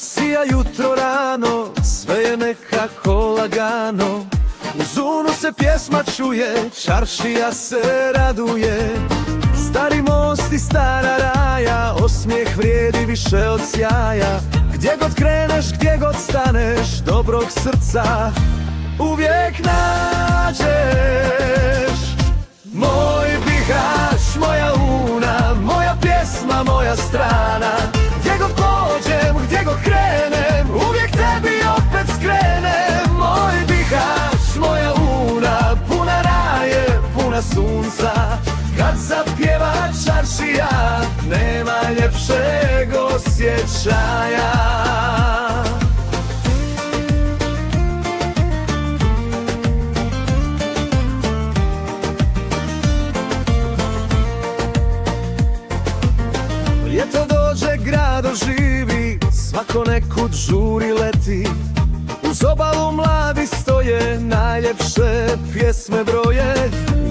sija jutro rano, sve je nekako lagano. U zunu se pjesma čuje, čaršija se raduje. Stari most i stara raja, osmijeh vrijedi više od sjaja. Gdje god kreneš, gdje god staneš, dobrog srca uvijek nađeš. Moj Bihać, moja Una, moja pjesma, moja strana. Gdje god pođem, gdje god krenem, uvijek tebi opet skrenem. Moj Bihać, moja Una, puna raje, puna sunca. Kad zapjeva čaršija, nema ljepšeg osjećaja. Ljeto dođe, grad oživi, svako nekud žuri leti. Uz obalu mladi stoje, najljepše pjesme broje.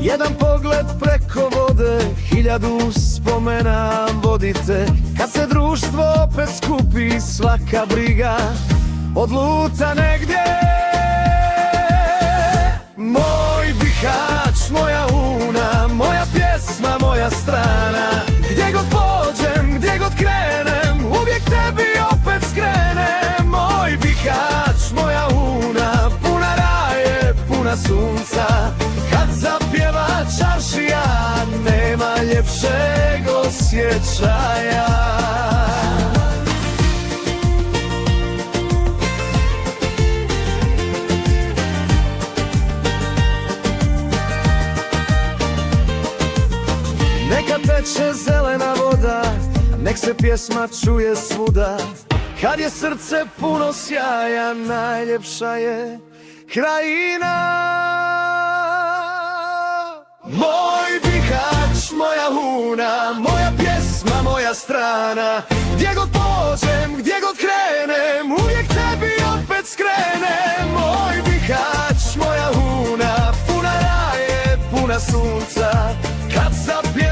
Jedan pogled preko vode, 1000 spomena vodite. Kad se društvo opet skupi, svaka briga odluta negdje. Moj Bihać, moja Una, moja pjesma, moja strana. Gdje god pođem, gdje god krenem, uvijek tebi opet skrenem. Moj Bihać, moja Una, puna raje, puna sunca. Kad zapjeva čaršija, nema ljepšeg osjećaja. Neka teče zelena voda, nek se pjesma čuje svuda. Kad je srce puno sjaja, najljepša je krajina. Moj Bihać, moja Una, moja pjesma, moja strana. Gdje god pođem, gdje god krenem, uvijek tebi opet skrenem. Moj Bihać, moja Una, puna raje, puna sunca. Kad zapjevam